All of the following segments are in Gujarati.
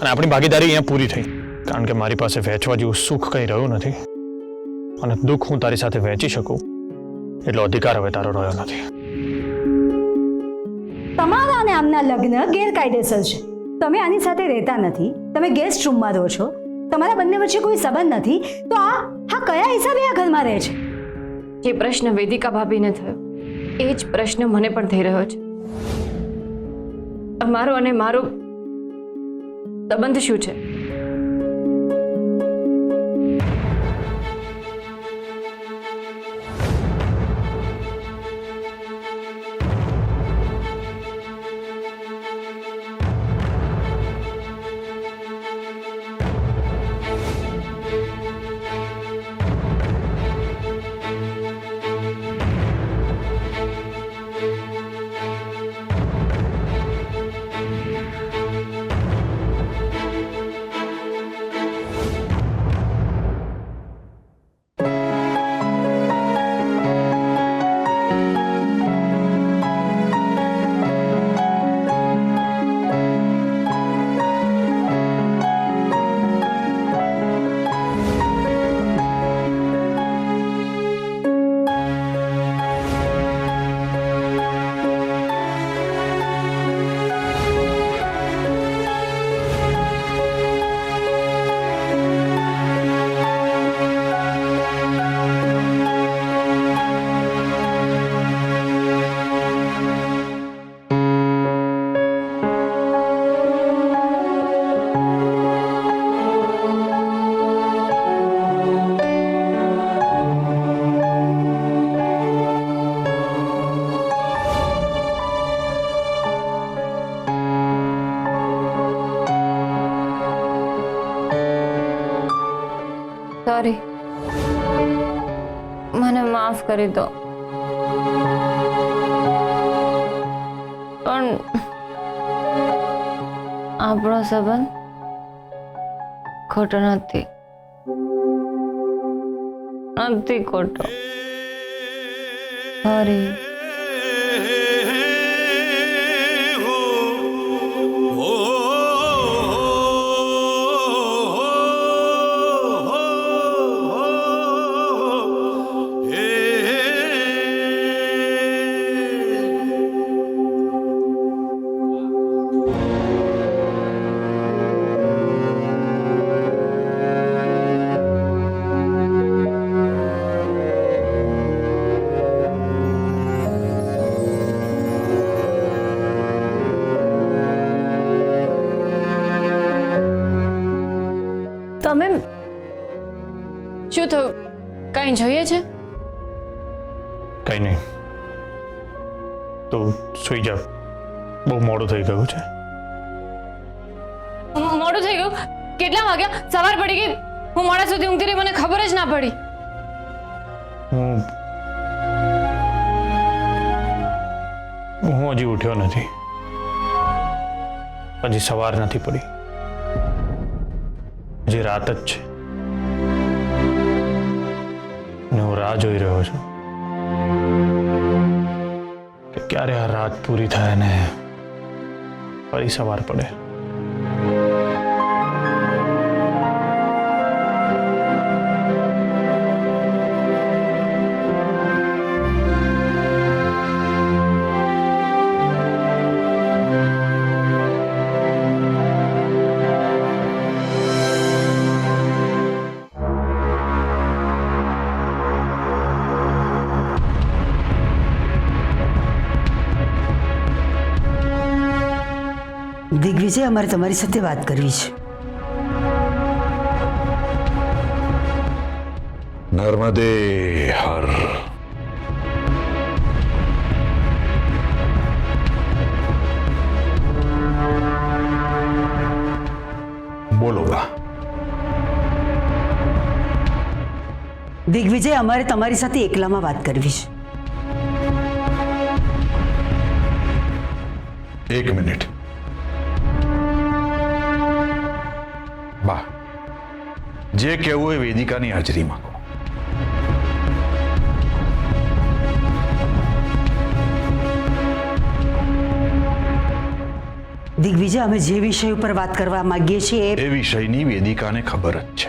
અને આપણી ભાગીદારી અહીંયા પૂરી થઈ, કારણ કે મારી પાસે વહેંચવા જેવું સુખ કંઈ રહ્યું નથી અને દુઃખ હું તારી સાથે વહેંચી શકું એટલો અધિકાર હવે તારો રહ્યો નથી. તમારા અને આમના લગ્ન ગેરકાયદેસર છે. તમે આની સાથે રહેતા નથી, તમે ગેસ્ટ રૂમમાં રહો છો, તમારા બંને વચ્ચે કોઈ સંબંધ નથી, તો આ કયા હિસાબે આ ઘરમાં રહે છે? જે પ્રશ્ન વેદિકા ભાભીને થયો એ જ પ્રશ્ન મને પણ થઈ રહ્યો છે. અમારો અને મારો સંબંધ શું છે? સોરી, મને માફ કરી દો. પણ આપણો સંબંધ ખોટો નથી ખોટો. સોરી. તમે શું થયું? કઈ જોઈએ છે? કંઈ નહીં, તો સુઈ જા, બહુ મોડું થઈ ગયું છે. મોડું થઈ ગયું? કેટલા વાગ્યા? સવાર પડી ગઈ. હું મોડા સુધી ઊંઘતી રહી, મને ખબર જ ના પડી. હું હજી ઉઠ્યો નથી, હજી સવાર નથી પડી, હજી રાત જ છે અને હું રાહ જોઈ રહ્યો છું કે ક્યારે આ રાત પૂરી થાય ને ફરી સવાર પડે. દિગ્વિજય, અમારે તમારી સાથે વાત કરવી છે. નર્મદે હર. બોલો બા. દિગ્વિજય, અમારે તમારી સાથે એકલામાં વાત કરવી છે. એક મિનિટ બા, જે કહેવું એ વેદિકાની હાજરીમાં કહો. દિગ્વિજય, અમે જે વિષય ઉપર વાત કરવા માંગીએ છીએ એ વિષયની વેદિકાને ખબર જ છે.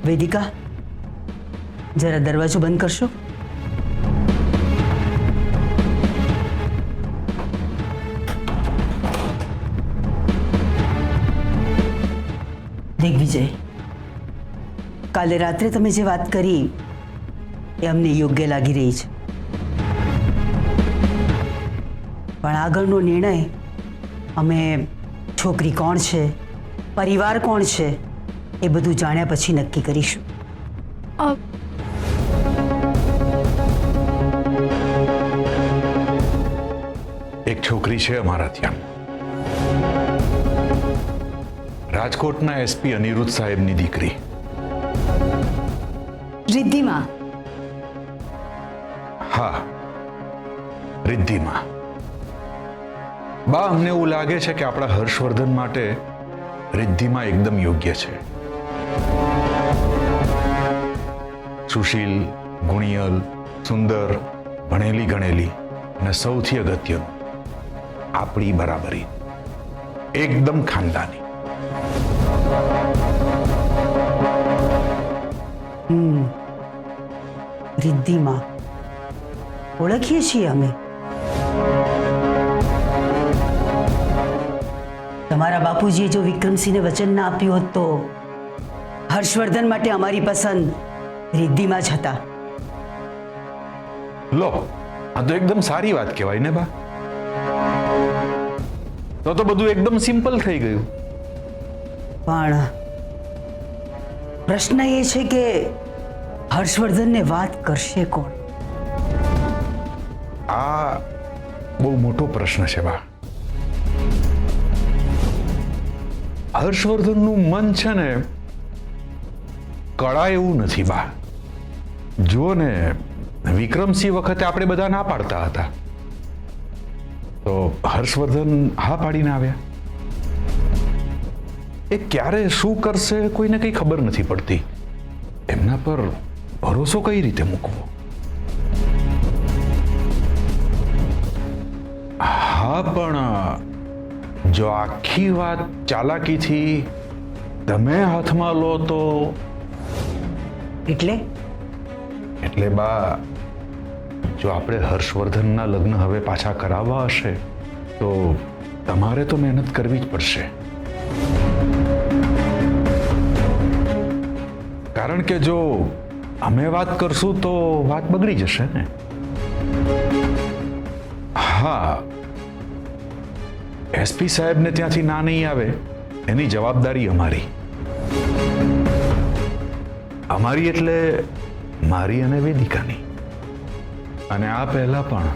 વેદિકા, જરા દરવાજો બંધ કરશો? દિગ્વિજય, કાલે રાત્રે તમે જે વાત કરી એ અમને યોગ્ય લાગી રહી છે, પણ આગળનો નિર્ણય અમે છોકરી કોણ છે, પરિવાર કોણ છે, એ બધું જાણ્યા પછી નક્કી કરીશું. એક છોકરી છે અમારા ત્યાં, રાજકોટના એસપી અનિરુદ્ધ સાહેબની દીકરી. રિદ્ધિમાં. હા, રિદ્ધિમાં. બા, અમને એવું લાગે છે કે આપણા હર્ષવર્ધન માટે રિદ્ધિમાં એકદમ યોગ્ય છે. સુશીલ, ગુણિયલ, સુંદર, ભણેલી ગણેલી અને સૌથી અગત્યનું આપણી બરાબરી, એકદમ ખાનદાની. રિદ્ધિમાં ઓળખીએ છીએ અમે. તમારા બાપુજીએ જો વિક્રમસિંહને વચન ના આપ્યું હોત તો હર્ષવર્ધન માટે અમારી પસંદ રિદ્ધિમાં જ હતા. લો, આ તો એકદમ સારી વાત કહેવાય ને બા. તો બધું એકદમ સિમ્પલ થઈ ગયું. પણ પ્રશ્ન એ છે કે હર્ષવર્ધનને વાત કરશે કોણ? આ બહુ મોટો પ્રશ્ન છે બા. હર્ષવર્ધનનું મન છે ને કળા એવું નથી બા. જો ને વિક્રમસિંહ વખતે આપણે બધા ના પાડતા હતા તો હર્ષવર્ધન હા પાડીને આવ્યા. એ ક્યારે શું કરશે કોઈને કઈ ખબર નથી પડતી. એમના પર ભરોસો કઈ રીતે મૂકવો? હા, પણ જો આખી વાત ચાલાકીથી તમે હાથમાં લો તો? એટલે બા, જો આપણે હર્ષવર્ધનના લગ્ન હવે પાછા કરાવવા હશે તો તમારે તો મહેનત કરવી જ પડશે. કારણ કે જો અમે વાત કરશું તો વાત બગડી જશે ને. હા, એસપી સાહેબને ત્યાંથી ના નહીં આવે એની જવાબદારી અમારી. અમારી એટલે મારી અને વેદિકાની. અને આ પહેલા પણ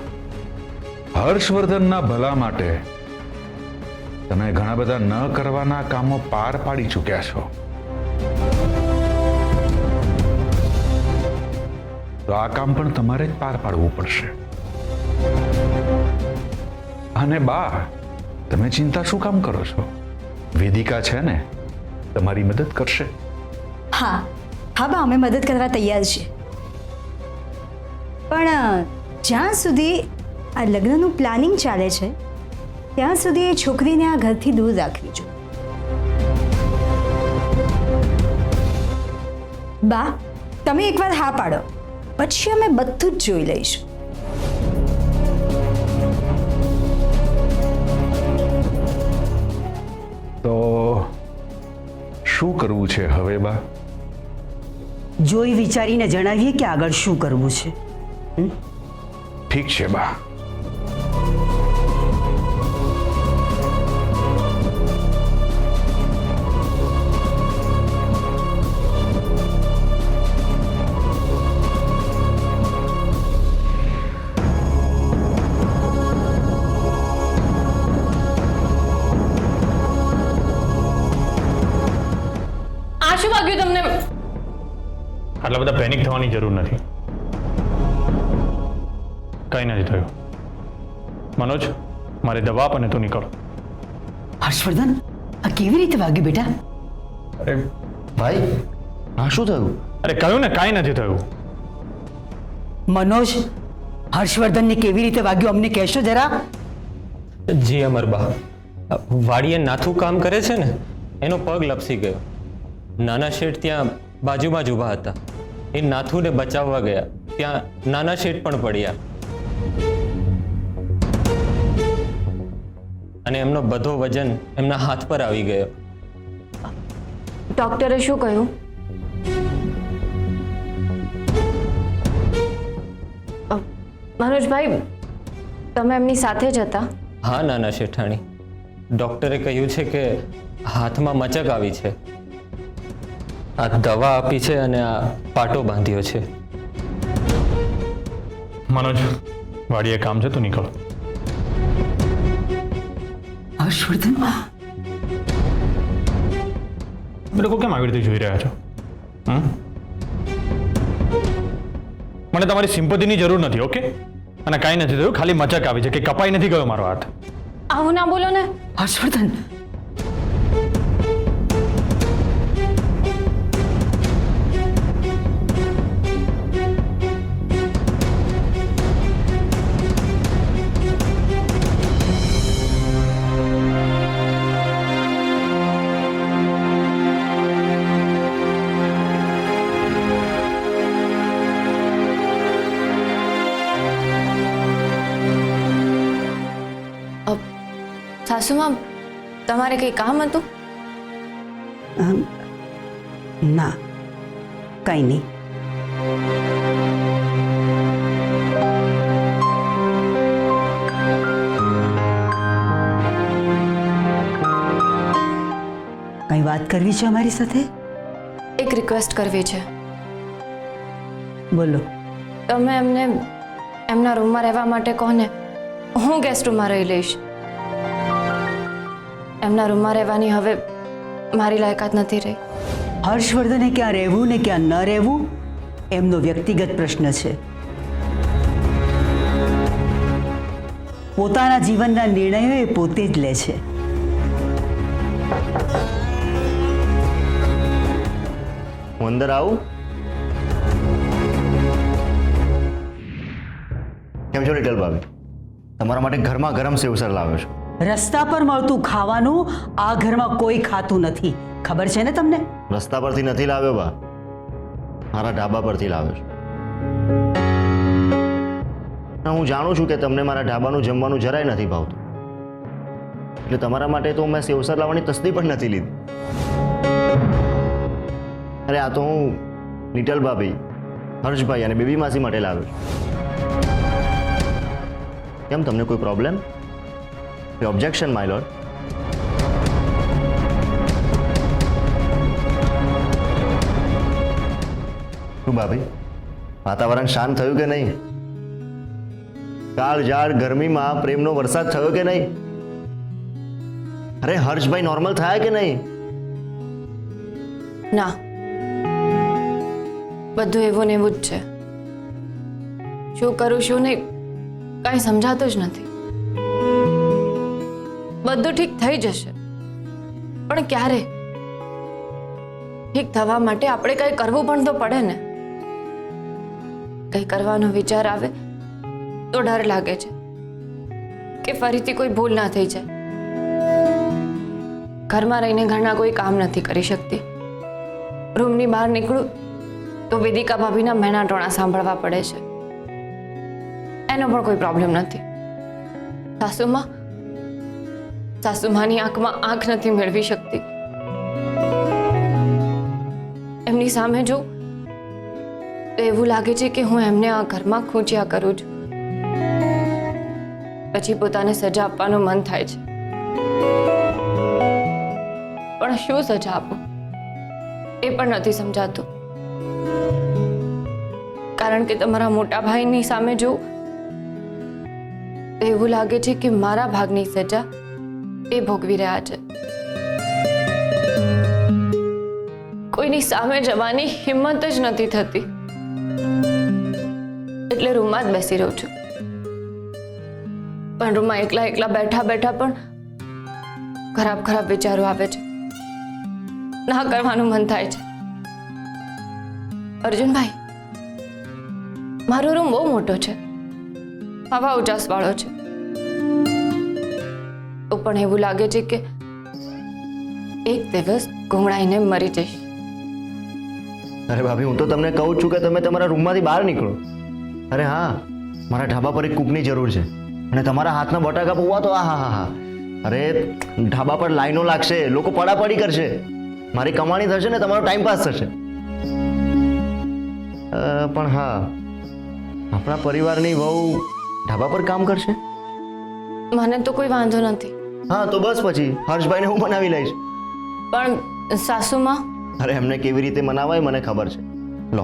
હર્ષવર્ધનના ભલા માટે તમે ઘણા બધા ન કરવાના કામો પાર પાડી ચૂક્યા છો. તો આ કામ પણ તમારે જ પાર પાડવું પડશે. અને બા, તમે ચિંતા શું કામ કરો છો? વેદિકા છે ને, તમારી મદદ કરશે. હા હા બા, અમે મદદ કરવા તૈયાર છીએ. પણ જ્યાં સુધી આ લગ્નનું પ્લાનિંગ ચાલે છે ત્યાં સુધી એ છોકરીને આ ઘરથી દૂર રાખવી જોઈએ. બા, તમે એકવાર હા પાડો, પછી અમે બધું જ જોઈ લઈશું. તો શું કરવું છે હવે બા? જોઈ વિચારીને જણાવીએ કે આગળ શું કરવું છે. ઠીક છે બા. આ શું વાગ્યું તમને? આટલા બધા પેનિક થવાની જરૂર નથી. કંઈ નથી થયું. મનોજ, મારી દવા આપ અને તું નીકળ. હર્ષવર્ધન, આ કેવી રીતે વાગ્યું બેટા? અરે ભાઈ આ શું થયું? અરે કહ્યું ને કાંઈ નથી થયું. મનોજ, હર્ષવર્ધનને કેવી રીતે વાગ્યું અમને કહેશો જરા? જી અમરબા, વાડીએ નાથું કામ કરે છે ને, એનો પગ લપસી ગયો. નાના શેઠ ત્યાં બાજુમાં જ ઊભા હતા. એ નાથુને બચાવવા ગયા, ત્યાં નાના શેઠ પણ પડ્યા અને એમનો બધો વજન એમના હાથ પર આવી ગયો. ડોક્ટરે શું કહ્યું? મનોજભાઈ, તમે એમની સાથે જ હતા? હા નાના શેઠાણી, ડૉક્ટરે કહ્યું છે કે હાથમાં મચક આવી છે. આ દવા આપી છે અને આ પાટો બાંધ્યો છે. મનોજ, વાડીએ કામ છે, તું નીકળ. હર્ષવર્ધન, તમે લોકો કેમ આવી રીતે જોઈ રહ્યા છો? મને તમારી સિમ્પથીની જરૂર નથી, ઓકે? અને કાંઈ નથી થયું, ખાલી મચક આવી છે કે કપાઈ નથી ગયો મારો હાથ. આવું ના બોલો ને. હર્ષવર્ધન, સાસુમાં તમારે કંઈ કામ હતું? ના, કંઈ નહીં. કંઈ વાત કરવી છે અમારી સાથે? એક રિક્વેસ્ટ કરવી છે. બોલો. તમે એમને એમના રૂમમાં રહેવા માટે કહો ને, હું ગેસ્ટ રૂમમાં રહી લઈશ. એમના રૂમમાં રહેવાની હવે મારી લાયકાત નથી રહી. હર્ષવર્ધને ક્યાં રહેવું ને ક્યાં ન રહેવું એમનો વ્યક્તિગત પ્રશ્ન છે. પોતાના જીવનના નિર્ણયો એ પોતે જ લે છે. હું અંદર આવું? કેમ છો લિટલ ભાભી? તમારા માટે ઘરમાં ગરમ સેવસર લાવ્યો છું. રસ્તા પર મળતું ખાવાનું આ ઘરમાં કોઈ ખાતું નથી, ખબર છે ને તમને? રસ્તા પરથી નથી લાવ્યો બા, મારા ઢાબા પરથી લાવ્યો છું. હું જાણું છું કે તમને મારા ઢાબાનું જમવાનું જરાય નથી ભાવતું, એટલે તમારા માટે તો મેં સેવસર લાવવાની તસ્દી પણ નથી લીધી. અરે આ તો હું લિટલ ભાભી, હર્ષભાઈ અને બેબી માસી માટે લાવ્યો છું. કેમ, તમને કોઈ પ્રોબ્લેમ? Objection my lord? શું ભાભી, વાતાવરણ શાંત થયું કે નહીં? કાળઝાળ ગરમીમાં પ્રેમનો વરસાદ થયો કે નહીં? અરે હર્ષભાઈ નોર્મલ થયા કે નહીં? ના, બધું એવું ને એવું જ છે. શું કરું શું નહીં કાંઈ સમજાતું જ નથી. બધું ઠીક થઈ જશે, પણ ક્યારે? ઠીક થવા માટે આપણે કંઈ કરવું પણ તો પડે ને. કંઈ કરવાનો વિચાર આવે તો ડર લાગે છે કે ફરીથી કોઈ ભૂલ ના થઈ જાય. ઘરમાં રહીને ઘરના કોઈ કામ નથી કરી શકતી. રૂમની બહાર નીકળું તો વેદિકા ભાભીના મહેણા ટોણા સાંભળવા પડે છે. એનો પણ કોઈ પ્રોબ્લેમ નથી. સાસુમાની આંખમાં આંખ નથી મેળવી શકતી. એમની સામે જો તો એવું લાગે છે કે હું એમને આ ઘરમાં ખૂંચ્યા કરું છું. પછી પોતાને સજા આપવાનું મન થાય છે, પણ શું સજા આપું એ પણ નથી સમજાતું. કારણ કે તમારા મોટા ભાઈની સામે જો તો એવું લાગે છે કે મારા ભાગની સજા એ ભોગવી રહ્યા છે. કોઈ કોઈની સામે જવાની હિંમત જ નથી થતી, એટલે રૂમમાં જ બેસી રહું છું. પણ રૂમમાં એકલા એકલા બેઠા બેઠા પણ ખરાબ ખરાબ વિચારો આવે છે. ના કરવાનું મન થાય છે. અર્જુનભાઈ, મારો રૂમ બહુ મોટો છે, હવા ઉજાસ વાળો છે, તો પણ એવું લાગે છે કે એક દિવસ ગુંગળાઈને મરી જઈશ. અરે ભાભી, હું તો તમને કહું છું કે તમે તમારા રૂમમાંથી બહાર નીકળો. અરે હા, મારા ઢાબા પર એક કૂકની જરૂર છે, અને તમારા હાથના બટાકા પૌવા તો આહાહા. અરે ઢાબા પર લાઈનો લાગશે, લોકો પડાપડી કરશે, મારી કમાણી થશે ને તમારો ટાઈમ પાસ થશે. પણ હા, આપણા પરિવારની વહુ ઢાબા પર કામ કરશે? મને તો કોઈ વાંધો નથી, હા, તો બસ પછી હર્ષભાઈને હું બનાવી લઈશ. પણ સાસુમાં અરે એમને કેવી રીતે મનાવાય મને ખબર છે. લો,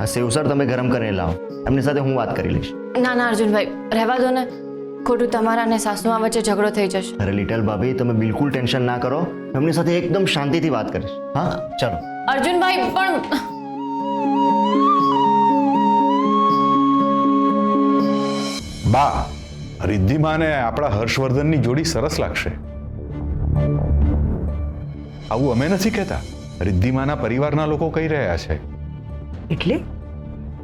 આ સેવસર તમે ગરમ કરીને લાવો, એમની સાથે હું વાત કરી લઈશ. ના ના અર્જુનભાઈ, રહેવા દો ને, ખોટું તમારા અને સાસુમાં વચ્ચે ઝઘડો થઈ જશે. અરે લિટલ ભાભી, તમે બિલકુલ ટેન્શન ના કરો, એમની સાથે એકદમ શાંતિથી વાત કરીશ. હા, ચાલો. અર્જુનભાઈ પણ બા, રિદ્ધિમાને આપણા હર્ષવર્ધનની જોડી સરસ લાગશે. આવું અમે નથી કહેતા, રિદ્ધિમાના પરિવારના લોકો કહી રહ્યા છે. એટલે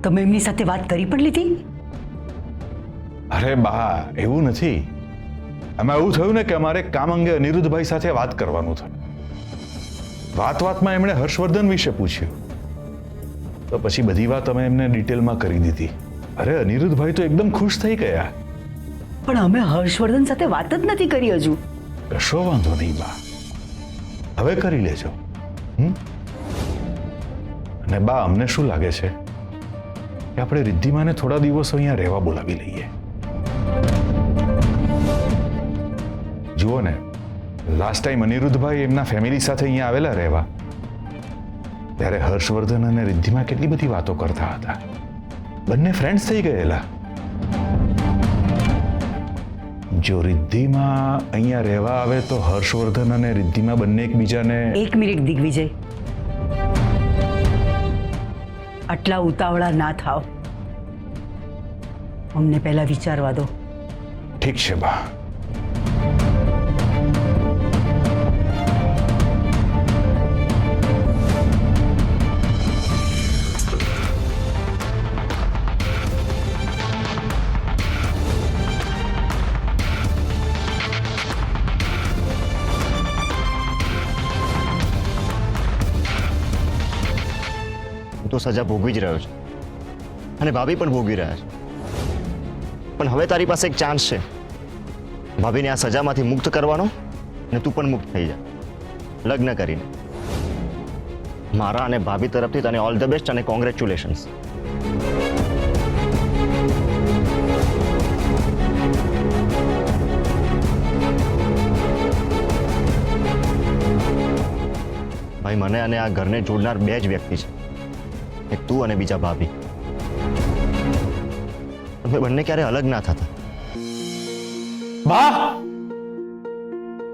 તમે એમની સાથે વાત કરી પણ લીધી? અરે બા, એવું નથી. આમાં એવું થયું ને કે અમારે કામ અંગે અનિરુદ્ધભાઈ સાથે વાત કરવાનું થયું. વાતમાં એમણે હર્ષવર્ધન વિશે પૂછ્યું, તો પછી બધી વાત અમે એમને ડિટેલમાં કરી દીધી. અરે અનિરુદ્ધભાઈ તો એકદમ ખુશ થઈ ગયા. પણ અમે હર્ષવર્ધન સાથે વાત જ નથી કરી હજુ. કશો વાંધો નહીં બા, હવે કરી લેજો. અને બા, અમને શું લાગે છે કે આપણે રિદ્ધિમાને થોડા દિવસો અહીંયા રહેવા બોલાવી લઈએ. જુઓ ને, લાસ્ટ ટાઈમ અનિરુદ્ધભાઈ એમના ફેમિલી સાથે અહીંયા આવેલા રહેવા, ત્યારે હર્ષવર્ધન અને રિદ્ધિમા કેટલી બધી વાતો કરતા હતા. બંને ફ્રેન્ડ્સ થઈ ગયેલા. જો રિદ્ધિમા અહીંયા રહેવા આવે તો હર્ષવર્ધન અને રિદ્ધિમા બંને એકબીજાને... એક મિનિટ દિગ્વિજય, આટલા ઉતાવળા ના થાવ, અમને પહેલા વિચારવા દો. ઠીક છે બા. તો સજા ભોગવી જ રહ્યો છે, અને ભાભી પણ ભોગવી રહ્યા છે. પણ હવે તારી પાસે એક ચાન્સ છે ભાભીને આ સજામાંથી મુક્ત કરવાનો, અને તું પણ મુક્ત થઈ જા લગ્ન કરીને. મારા અને ભાભી તરફથી તને ઓલ ધ બેસ્ટ અને કોંગ્રેચ્યુલેશન્સ. ભાઈ, મને અને આ ઘરને જોડનાર બે જ વ્યક્તિ છે, એક તું અને બીજા ભાભી. તમે બંને ક્યારે અલગ ના થતા. બા,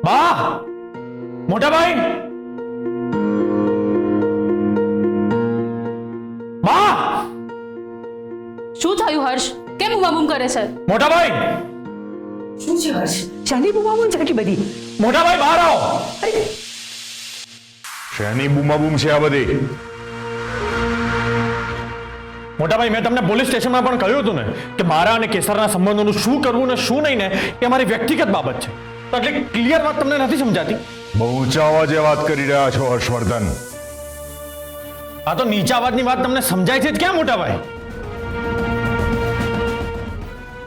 બા, મોટા ભાઈ, બા, શું થયું હર્ષ? કેમ બૂમાબૂમ કરે છે? મોટા ભાઈ, શું છે હર્ષ? શાની બુમાબુમ છે આટલી બધી? મોટા ભાઈ, બહાર આવો. શેની બૂમાબૂમ છે આ બધી? મોટાભાઈ, મેં તમને પોલીસ સ્ટેશનમાં પણ કહ્યું હતું ને કે મારા અને કેસરના સંબંધોનું શું કરવું ને શું નહીં ને એ મારી વ્યક્તિગત બાબત છે. તો એટલે ક્લિયર વાત તમને નથી સમજાતી? બહુ ઊંચા અવાજે વાત કરી રહ્યા છો હર્ષવર્ધન. આ તો નીચા અવાજની વાત તમને સમજાય છે જ ક્યાં મોટાભાઈ?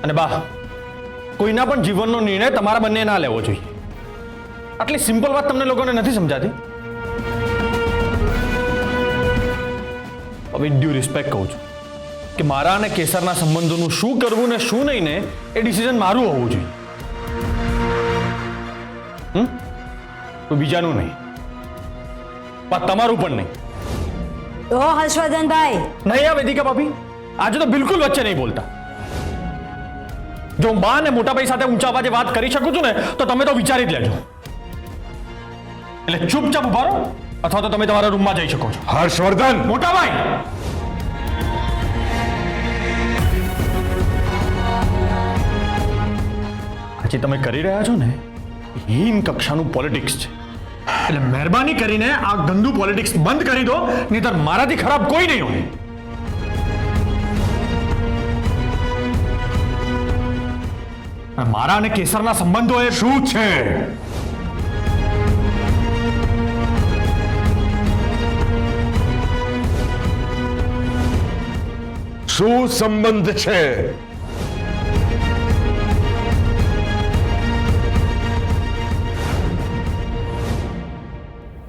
અને બા, કોઈના પણ જીવનનો નિર્ણય તમારા બંને ના લેવો જોઈએ. આટલી સિમ્પલ વાત તમને લોકોને નથી સમજાતી? હવે ડ્યુ રિસ્પેક્ટ કહું છું કે મારા અને કેસરના સંબંધોનું શું કરવું ને શું નહીં ને એ ડિસિઝન મારું હોવું જોઈએ. કોઈ બીજાનું નહીં, તમારું પણ નહીં. તો હર્ષવર્ધનભાઈ, નહીં આ વેદિકા ભાભી, આજે તો બિલકુલ વચ્ચે નહીં બોલતા. જો હું બા અને મોટાભાઈ સાથે ઊંચા અવાજે વાત કરી શકું છું ને તો તમે તો વિચારી જ લેજો. એટલે ચૂપચાપ ઉભા રહો અથવા તો તમે તમારા રૂમમાં જઈ શકો છો. હર્ષવર્ધન, મોટા ભાઈ, આજે તમે કરી રહ્યા છો ને હીન કક્ષાનું પોલિટિક્સ છે. એટલે મહેરબાની કરીને આ ગંદુ પોલિટિક્સ બંધ કરી દો, નહીંતર મારાથી ખરાબ કોઈ નહીં હોય. અને મારા અને કેસરના સંબંધો એ શું છે? શું સંબંધ છે?